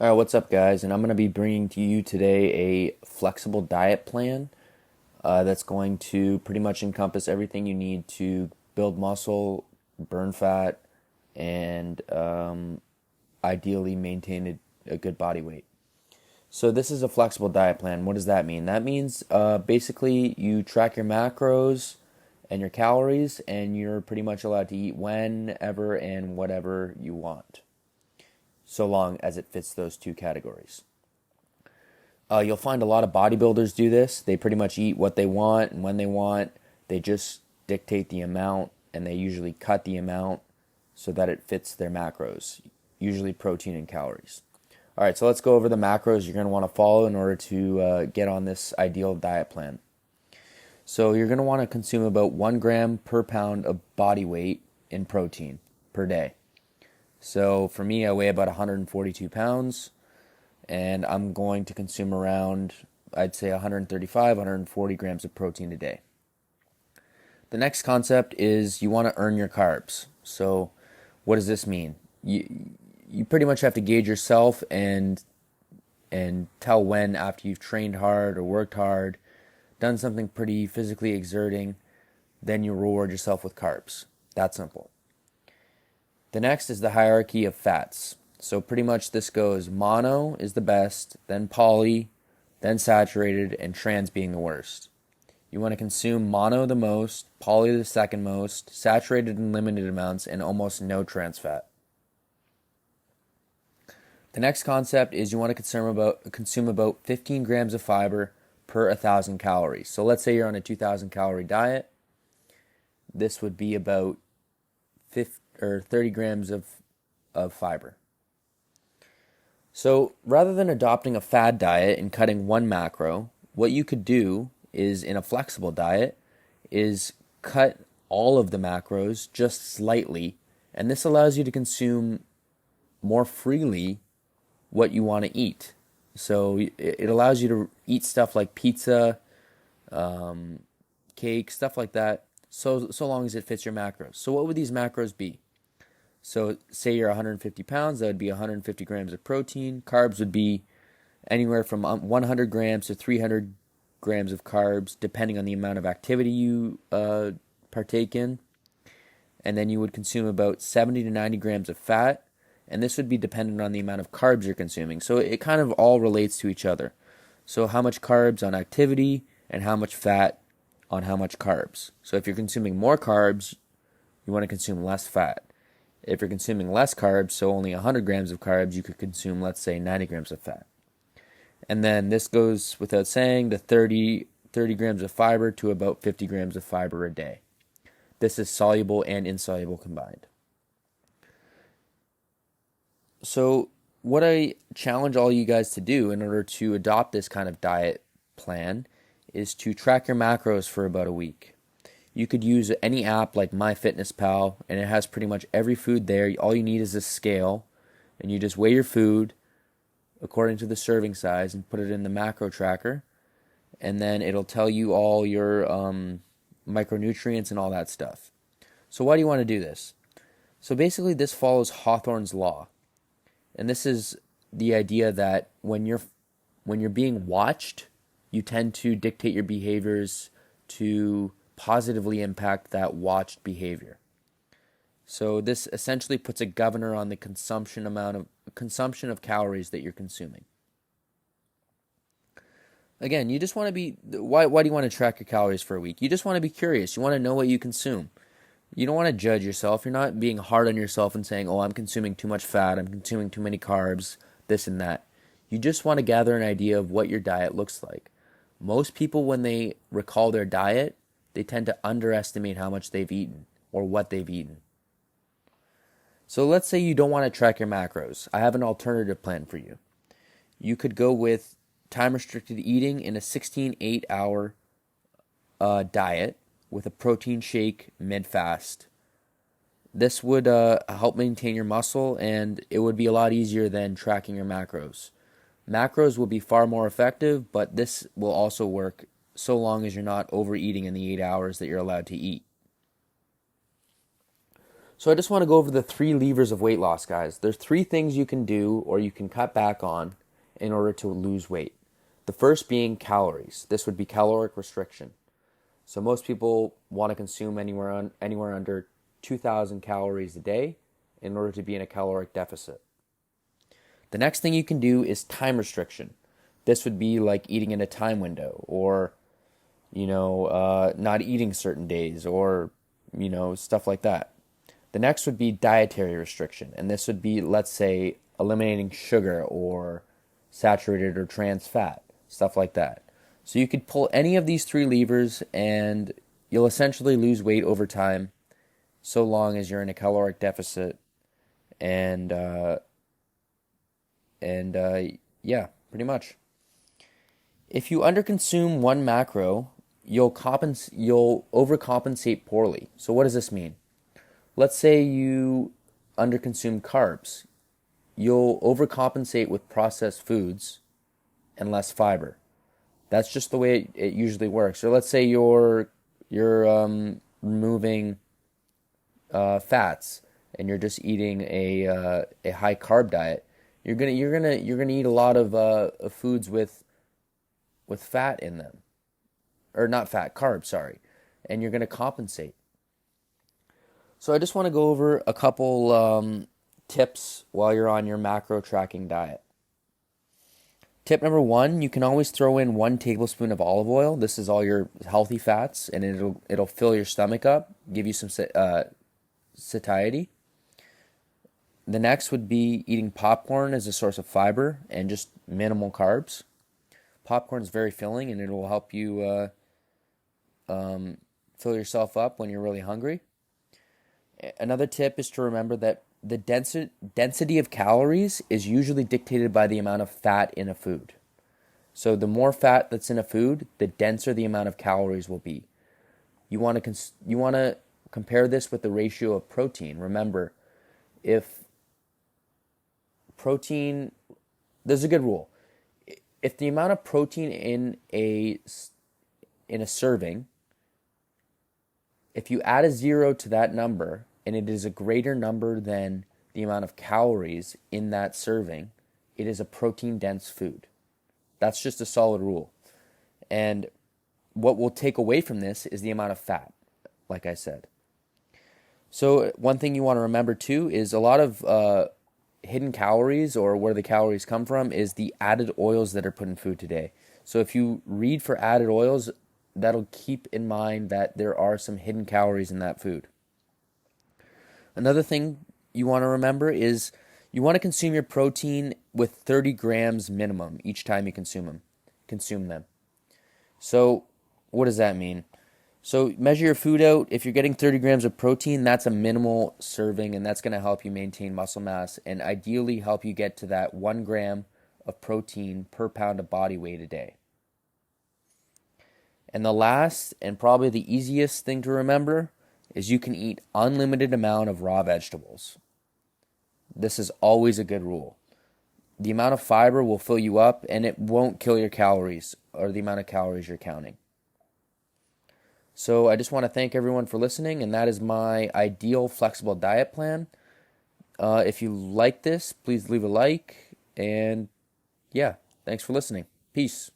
All right, what's up, guys? And I'm going to be bringing to you today a flexible diet plan that's going to pretty much encompass everything you need to build muscle, burn fat, and ideally maintain a good body weight. So, this is a flexible diet plan. What does that mean? That means basically you track your macros and your calories, and you're pretty much allowed to eat whenever and whatever you want, so long as it fits those two categories. You'll find a lot of bodybuilders do this. They pretty much eat what they want and when they want. They just dictate the amount, and they usually cut the amount so that it fits their macros, usually protein and calories. All right, so let's go over the macros you're going to want to follow in order to get on this ideal diet plan. So you're going to want to consume about 1 gram per pound of body weight in protein per day. So for me, I weigh about 142 pounds, and I'm going to consume around, I'd say, 135, 140 grams of protein a day. The next concept is you want to earn your carbs. So what does this mean? You pretty much have to gauge yourself and tell when, after you've trained hard or worked hard, done something pretty physically exerting, then you reward yourself with carbs. That simple. The next is the hierarchy of fats. So pretty much this goes mono is the best, then poly, then saturated, and trans being the worst. You want to consume mono the most, poly the second most, saturated in limited amounts, and almost no trans fat. The next concept is you want to consume about 15 grams of fiber per 1,000 calories. So let's say you're on a 2,000 calorie diet. This would be about 30 grams of fiber. So rather than adopting a fad diet and cutting one macro, what you could do is, in a flexible diet, is cut all of the macros just slightly, and this allows you to consume more freely what you want to eat. So it allows you to eat stuff like pizza, cake, stuff like that, so long as it fits your macros. So what would these macros be? So say you're 150 pounds, that would be 150 grams of protein. Carbs would be anywhere from 100 grams to 300 grams of carbs, depending on the amount of activity you partake in. And then you would consume about 70 to 90 grams of fat, and this would be dependent on the amount of carbs you're consuming. So it kind of all relates to each other. So how much carbs on activity and how much fat on how much carbs. So if you're consuming more carbs, you want to consume less fat. If you're consuming less carbs, so only 100 grams of carbs, you could consume, let's say, 90 grams of fat. And then this goes without saying to 30 grams of fiber to about 50 grams of fiber a day. This is soluble and insoluble combined. So what I challenge all you guys to do in order to adopt this kind of diet plan is to track your macros for about a week. You could use any app like MyFitnessPal, and it has pretty much every food there. All you need is a scale, and you just weigh your food according to the serving size and put it in the macro tracker, and then it'll tell you all your micronutrients and all that stuff. So why do you want to do this? So basically this follows Hawthorne's law. And this is the idea that when you're being watched, you tend to dictate your behaviors to positively impact that watched behavior. So this essentially puts a governor on the consumption of calories that you're consuming. Again, you just want to be why do you want to track your calories for a week? You just want to be curious. You want to know what you consume. You don't want to judge yourself. You're not being hard on yourself and saying, "Oh, I'm consuming too much fat, I'm consuming too many carbs, this and that." You just want to gather an idea of what your diet looks like. Most people, when they recall their diet, they tend to underestimate how much they've eaten or what they've eaten. So let's say you don't want to track your macros. I have an alternative plan for you. You could go with time-restricted eating in a 16 8-hour diet with a protein shake mid-fast. This would help maintain your muscle, and it would be a lot easier than tracking your macros. Macros will be far more effective, but this will also work so long as you're not overeating in the 8 hours that you're allowed to eat. So I just want to go over the three levers of weight loss, guys. There's three things you can do or you can cut back on in order to lose weight. The first being calories. This would be caloric restriction. So most people want to consume anywhere under 2,000 calories a day in order to be in a caloric deficit. The next thing you can do is time restriction. This would be like eating in a time window, or not eating certain days, or stuff like that. The next would be dietary restriction, and this would be, let's say, eliminating sugar or saturated or trans fat, stuff like that. So you could pull any of these three levers and you'll essentially lose weight over time, so long as you're in a caloric deficit. And yeah, pretty much. If you underconsume one macro, you'll overcompensate poorly. So what does this mean? Let's say you underconsume carbs. You'll overcompensate with processed foods and less fiber. That's just the way it usually works. So let's say you're removing fats and you're just eating a high carb diet. You're gonna eat a lot of foods with fat in them, or not fat, carbs, sorry, and you're gonna compensate. So I just want to go over a couple tips while you're on your macro tracking diet. Tip number one, you can always throw in 1 tablespoon of olive oil. This is all your healthy fats, and it'll fill your stomach up, give you some satiety. The next would be eating popcorn as a source of fiber and just minimal carbs. Popcorn is very filling, and it will help you fill yourself up when you're really hungry. Another tip is to remember that the density of calories is usually dictated by the amount of fat in a food. So the more fat that's in a food, the denser the amount of calories will be. You want to compare this with the ratio of protein. Remember, if protein, there's a good rule. If the amount of protein in a serving, if you add a 0 to that number and it is a greater number than the amount of calories in that serving, it is a protein-dense food. That's just a solid rule. And what we'll take away from this is the amount of fat, like I said. So one thing you want to remember too is a lot of hidden calories, or where the calories come from, is the added oils that are put in food today. So if you read for added oils, that'll keep in mind that there are some hidden calories in that food. Another thing you want to remember is you want to consume your protein with 30 grams minimum each time you consume them. So what does that mean? So measure your food out. If you're getting 30 grams of protein, that's a minimal serving, and that's going to help you maintain muscle mass and ideally help you get to that 1 gram of protein per pound of body weight a day. And the last and probably the easiest thing to remember is you can eat unlimited amount of raw vegetables. This is always a good rule. The amount of fiber will fill you up, and it won't kill your calories or the amount of calories you're counting. So I just want to thank everyone for listening, and that is my ideal flexible diet plan. If you like this, please leave a like, and yeah, thanks for listening. Peace.